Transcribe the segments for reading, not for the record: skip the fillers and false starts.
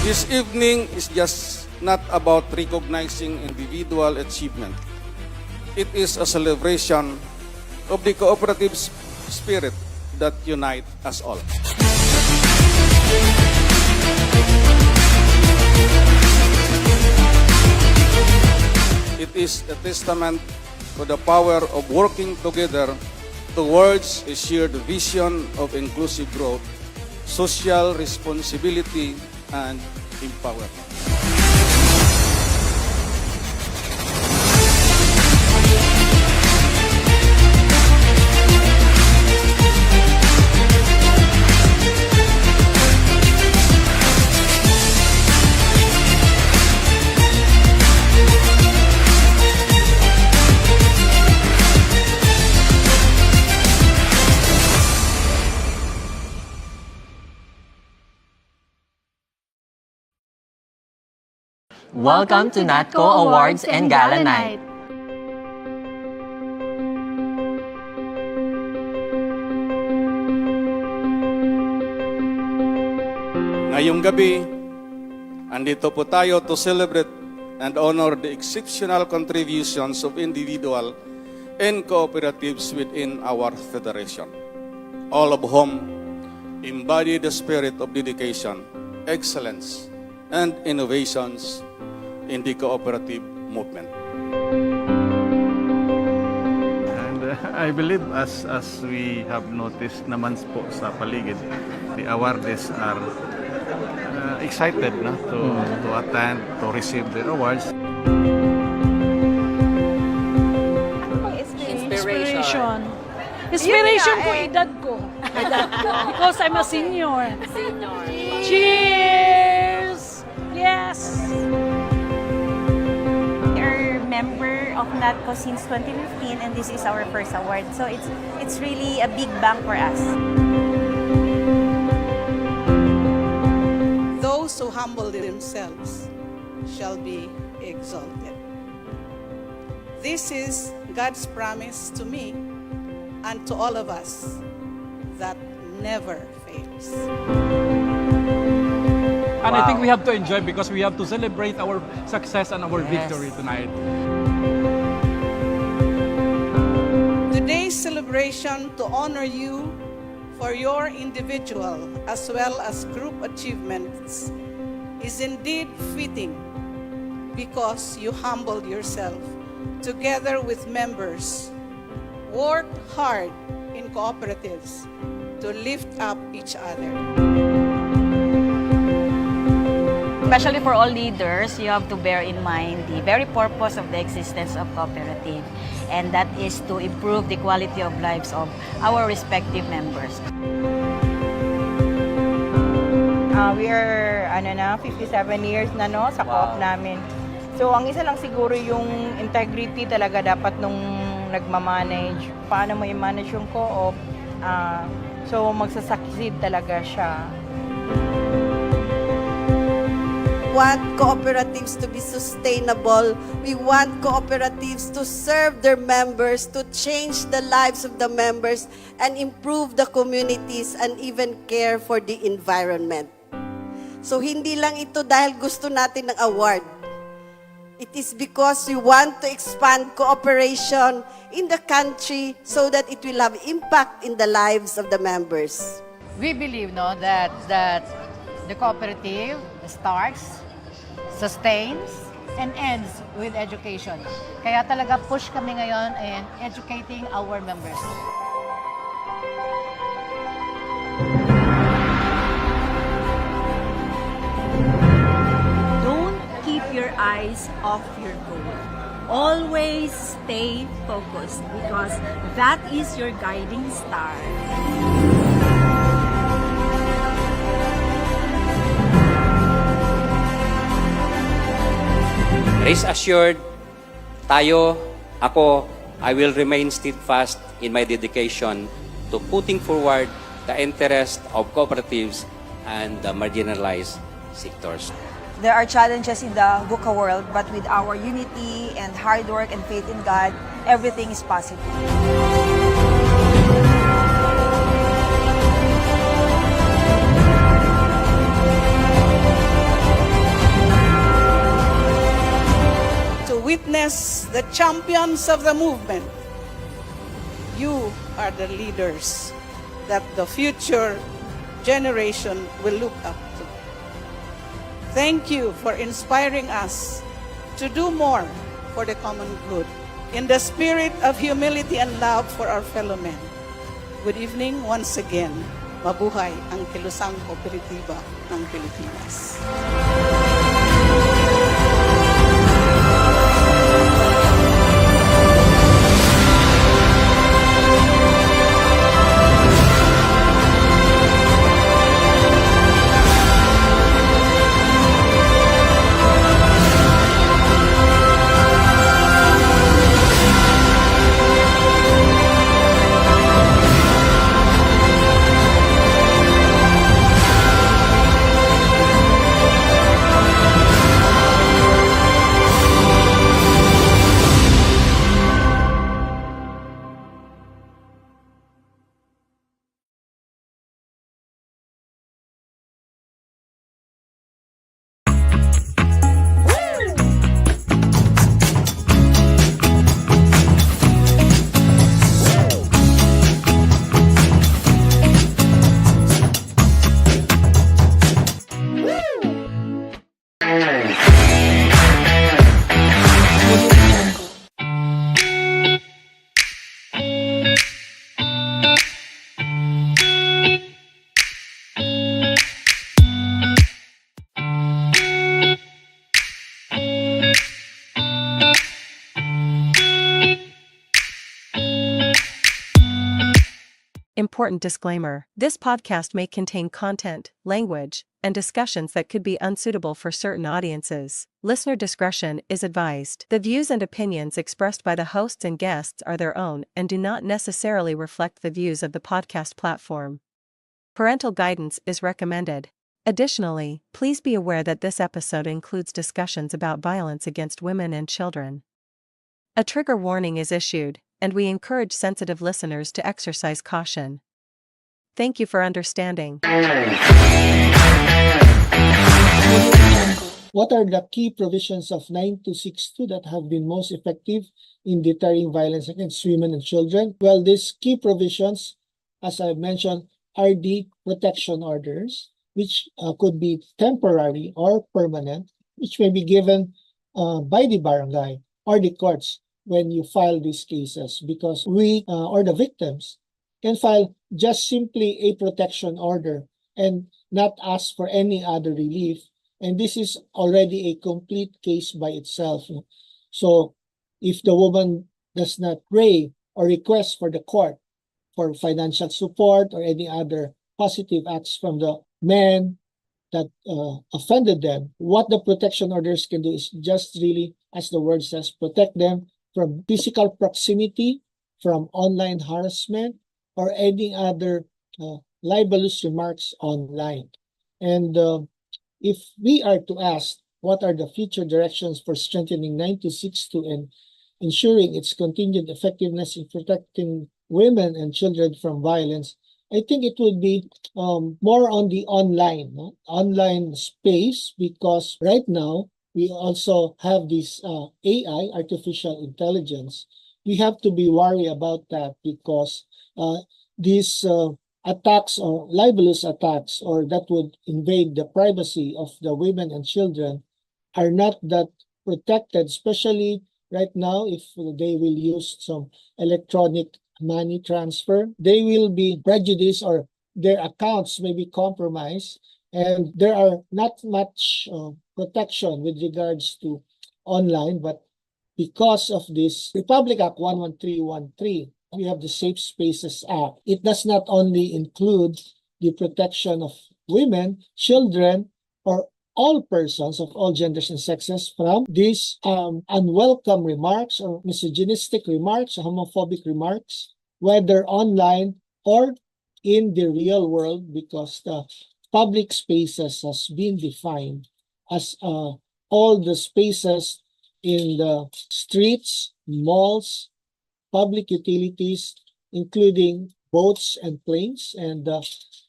This evening is just not about recognizing individual achievement. It is a celebration of the cooperative spirit that unites us all. It is a testament to the power of working together towards a shared vision of inclusive growth, social responsibility, and empowerment. Welcome to NATCO Awards and Gala Night. Ngayong gabi, andito po tayo to celebrate and honor the exceptional contributions of individual and cooperatives within our federation, all of whom embody the spirit of dedication, excellence, and innovations in the cooperative movement. And I believe as we have noticed naman po sa paligid, the awardees are excited to attend, to receive their awards. Inspiration. Inspiration ko, edad ko. Because I'm a senior. Cheers! Yes! We're member of NATCO since 2015 and this is our first award. So it's really a big bang for us. Those who humble themselves shall be exalted. This is God's promise to me and to all of us that never fails. And I think we have to enjoy because we have to celebrate our success and our victory tonight. Today's celebration to honor you for your individual as well as group achievements is indeed fitting because you humbled yourself together with members, worked hard in cooperatives to lift up each other. Especially for all leaders, you have to bear in mind the very purpose of the existence of cooperative, and that is to improve the quality of lives of our respective members. We are 57 years na sa co-op namin. So ang isa lang siguro yung integrity talaga dapat nung nagmamanage. Paano mo i-manage yung co-op? So magsasucceed talaga siya. Want cooperatives to be sustainable. We want cooperatives to serve their members, to change the lives of the members, and improve the communities and even care for the environment. So hindi lang ito dahil gusto natin ng award. It is because we want to expand cooperation in the country so that it will have impact in the lives of the members. We believe that the cooperative starts, sustains, and ends with education. Kaya talaga push kami ngayon in educating our members. Don't keep your eyes off your goal. Always stay focused because that is your guiding star. Rest assured, I will remain steadfast in my dedication to putting forward the interest of cooperatives and the marginalized sectors. There are challenges in the VUCA world, but with our unity and hard work and faith in God, everything is possible. the champions of the movement. You are the leaders that the future generation will look up to. Thank you for inspiring us to do more for the common good in the spirit of humility and love for our fellow men. Good evening once again. Mabuhay ang Kilusang Kooperatiba ng Pilipinas. Important disclaimer. This podcast may contain content, language, and discussions that could be unsuitable for certain audiences. Listener discretion is advised. The views and opinions expressed by the hosts and guests are their own and do not necessarily reflect the views of the podcast platform. Parental guidance is recommended. Additionally, please be aware that this episode includes discussions about violence against women and children. A trigger warning is issued, and we encourage sensitive listeners to exercise caution. Thank you for understanding. What are the key provisions of 9262 that have been most effective in deterring violence against women and children? Well, these key provisions, as I mentioned, are the protection orders, which could be temporary or permanent, which may be given by the barangay or the courts when you file these cases, because we or the victims can file just simply a protection order and not ask for any other relief. And this is already a complete case by itself. So if the woman does not pray or request for the court for financial support or any other positive acts from the men that offended them, what the protection orders can do is just really, as the word says, protect them from physical proximity, from online harassment, or any other libelous remarks online. And if we are to ask what are the future directions for strengthening 9262 and ensuring its continued effectiveness in protecting women and children from violence, I think it would be more on the online space, because right now we also have this AI, artificial intelligence. We have to be worried about that, because these attacks or libelous attacks, or that would invade the privacy of the women and children, are not that protected, especially right now. If they will use some electronic money transfer, they will be prejudiced, or their accounts may be compromised, and there are not much protection with regards to online. But because of this Republic Act 11313, we have the Safe Spaces Act. It does not only include the protection of women, children, or all persons of all genders and sexes from these unwelcome remarks or misogynistic remarks, homophobic remarks, whether online or in the real world, because the public spaces has been defined as all the spaces in the streets, malls, public utilities, including boats and planes. And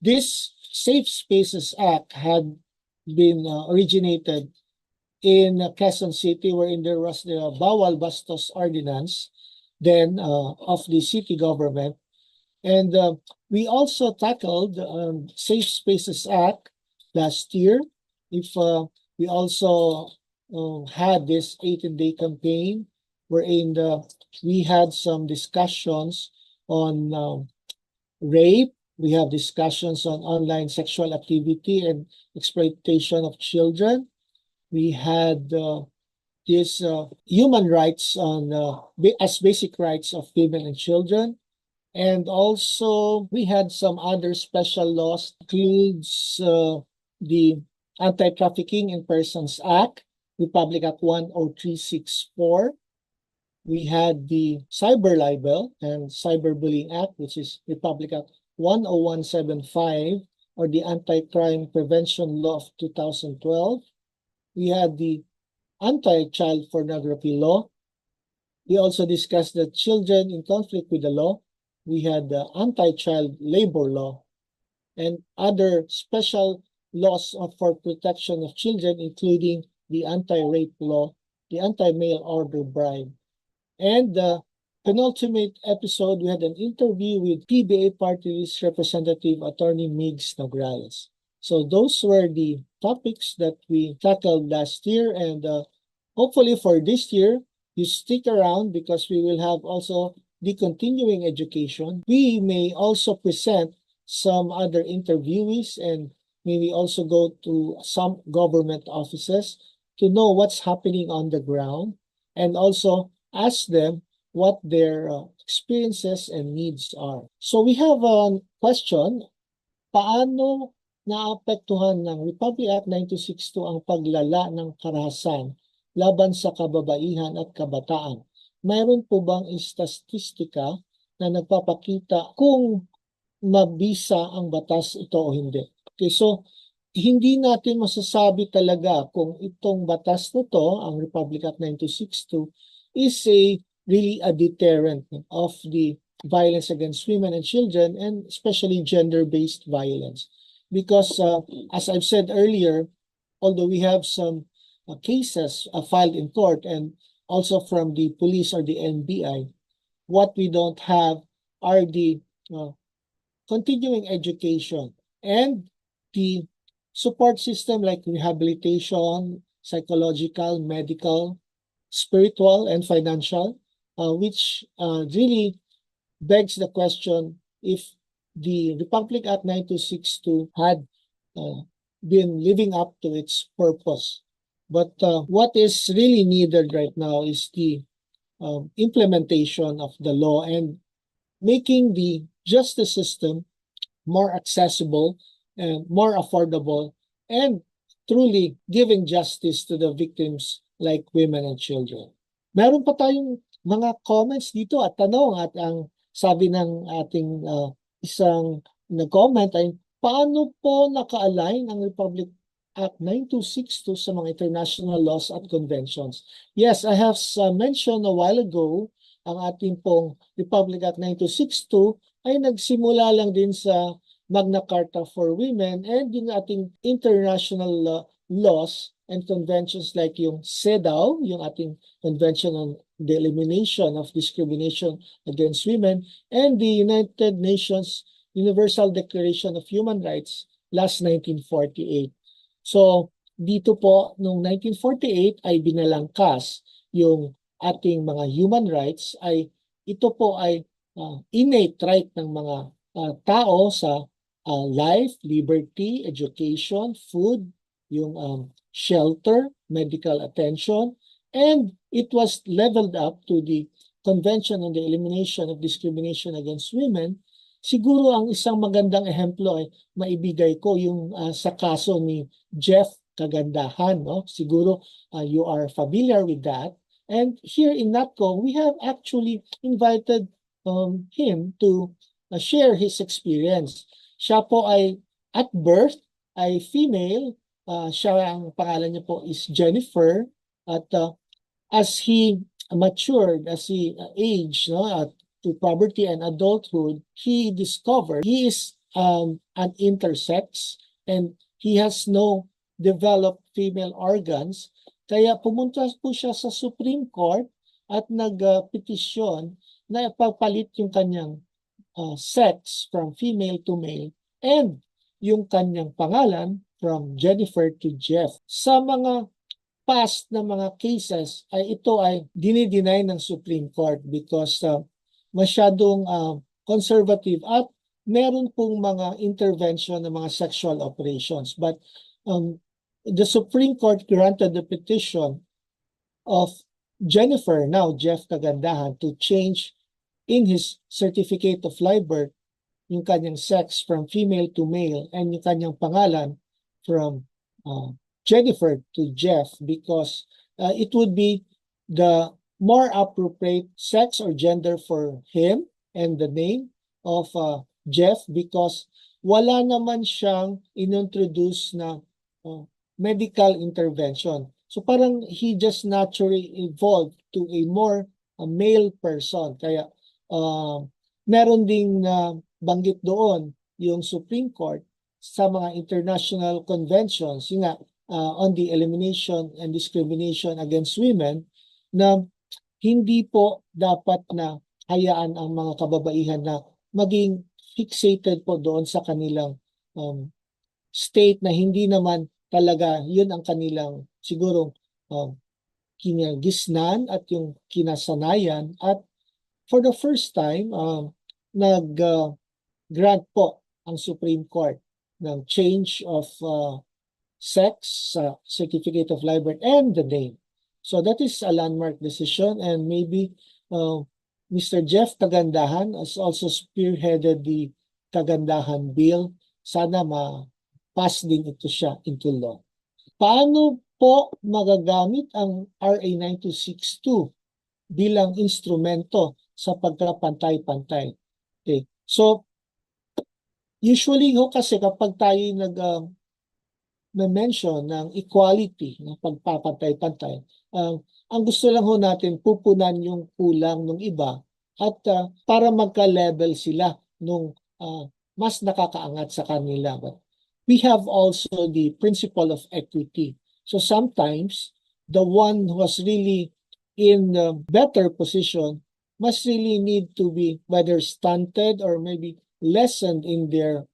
this Safe Spaces Act had been originated in Quezon City, wherein there was the Bawal Bastos Ordinance then of the city government. And we also tackled Safe Spaces Act last year. We also had this 18-day campaign wherein we had some discussions on rape. We have discussions on online sexual activity and exploitation of children. We had this human rights on as basic rights of women and children. And also we had some other special laws, includes the Anti-Trafficking in Persons Act, Republic Act 10364. We had the Cyber Libel and Cyberbullying Act, which is Republic Act 10175, or the Anti-Crime Prevention Law of 2012. We had the Anti-Child Pornography Law. We also discussed the Children in Conflict with the Law. We had the Anti-Child Labor Law and other special laws for protection of children, including the Anti-Rape Law, the Anti-Mail Order Bribe. And the penultimate episode, we had an interview with PBA Party List Representative Atty. Migs Nograles. So those were the topics that we tackled last year, and hopefully for this year, you stick around because we will have also the continuing education. We may also present some other interviewees and maybe also go to some government offices to know what's happening on the ground and also ask them what their experiences and needs are. So we have a question, paano naapektuhan ng Republic Act 9262 ang paglala ng karahasan laban sa kababaihan at kabataan? Mayroon po bang istatistika na nagpapakita kung mabisa ang batas ito o hindi? Okay, so hindi natin masasabi talaga kung itong batas na to, ang Republic Act 9262, is really a deterrent of the violence against women and children, and especially gender-based violence. Because as I've said earlier, although we have some cases filed in court and also from the police or the NBI, what we don't have are the continuing education and the support system like rehabilitation, psychological, medical, spiritual, and financial, which really begs the question if the Republic Act 9262 had been living up to its purpose. But what is really needed right now is the implementation of the law and making the justice system more accessible and more affordable and truly giving justice to the victims like women and children. Meron pa tayong mga comments dito at tanong, at ang sabi ng ating isang nag-comment ay, paano po naka-align ang Republic Act 9262 sa mga international laws at conventions? Yes, I have mentioned a while ago, ang ating pong Republic Act 9262 ay nagsimula lang din sa Magna Carta for Women and yung ating international laws and conventions like yung CEDAW, yung ating Convention on the Elimination of Discrimination Against Women, and the United Nations Universal Declaration of Human Rights last 1948. So dito po, noong 1948 ay binalangkas yung ating mga human rights, ay ito po ay innate right ng mga tao sa life, liberty, education, food, yung shelter, medical attention, and it was leveled up to the Convention on the Elimination of Discrimination Against Women. Siguro ang isang magandang ehemplo ay maibigay ko yung sa kaso ni Jeff Kagandahan. No? Siguro you are familiar with that. And here in NATCO, we have actually invited him to share his experience. Siya po ay at birth ay female. Siya, ang pangalan niya po is Jennifer. At as he matured, as he aged to puberty and adulthood, he discovered he is an intersex and he has no developed female organs. Kaya pumunta po siya sa Supreme Court at nagpetisyon na ipapalit yung kanyang sex from female to male and yung kanyang pangalan from Jennifer to Jeff. Sa mga past na mga cases ay ito ay dinideny ng Supreme Court because masyadong conservative at meron pong mga intervention ng mga sexual operations. But the Supreme Court granted the petition of Jennifer, now Jeff Kagandahan, to change in his certificate of live birth yung kanyang sex from female to male and yung kanyang pangalan from Jennifer to Jeff because it would be the more appropriate sex or gender for him and the name of Jeff because wala naman siyang inintroduce na medical intervention. So parang he just naturally evolved to a more male person. Kaya meron ding banggit doon yung Supreme Court sa mga international conventions on the elimination and discrimination against women na hindi po dapat na hayaan ang mga kababaihan na maging fixated po doon sa kanilang state na hindi naman talaga yun ang kanilang sigurong kinagisnan at yung kinasanayan at for the first time nag-grant po ang Supreme Court ng change of sex, certificate of live birth, and the name. So that is a landmark decision and maybe Mr. Jeff Kagandahan has also spearheaded the Kagandahan Bill. Sana ma-pass din ito siya into law. Paano po magagamit ang RA 9262 bilang instrumento sa pagkapantay-pantay? Okay. So, usually kasi kapag tayo nag-mention ng equality, ng pagpapantay-pantay, ang gusto lang ho natin pupunan yung kulang ng iba at para magka-level sila nung mas nakakaangat sa kanila. But we have also the principle of equity. So sometimes the one who was really in a better position must really need to be whether stunted or maybe lessened in their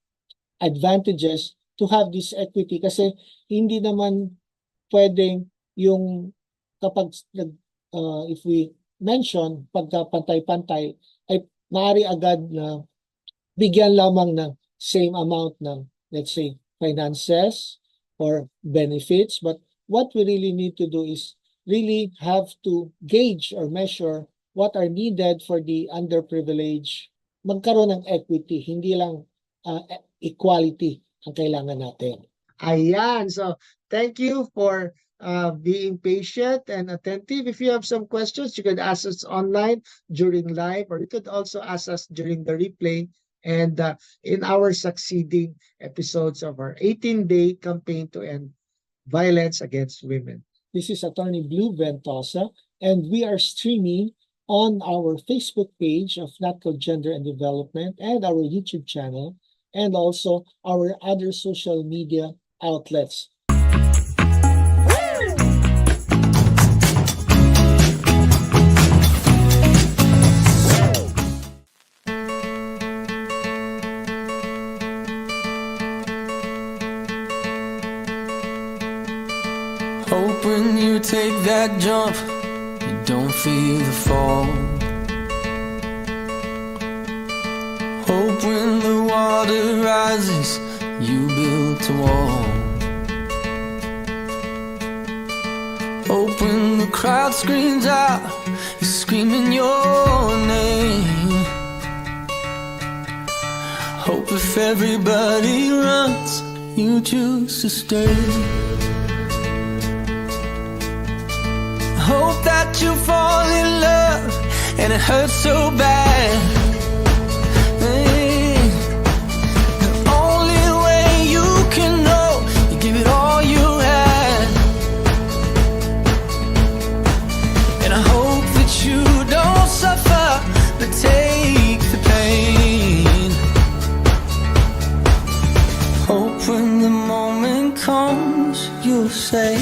advantages to have this equity kasi hindi naman pwedeng yung kapag if we mention pagkapantay-pantay ay maaari agad na bigyan lamang ng same amount ng let's say finances or benefits, but what we really need to do is really have to gauge or measure what are needed for the underprivileged. Magkaroon ng equity, hindi lang equality ang kailangan natin. Ayan. So, thank you for being patient and attentive. If you have some questions, you could ask us online during live, or you could also ask us during the replay and in our succeeding episodes of our 18-day campaign to end violence against women. This is Atty. Blue Ventosa, and we are streaming on our Facebook page of NATCO Gender and Development and our YouTube channel, and also our other social media outlets. Hope when you take that jump, you don't feel the fall. Hope when the water rises, you build a wall. Hope when the crowd screams out, you're screaming your name. Hope if everybody runs, you choose to stay. Hope that you fall in love and it hurts so bad. The only way you can know, you give it all you had. And I hope that you don't suffer, but take the pain. Hope when the moment comes, you'll say,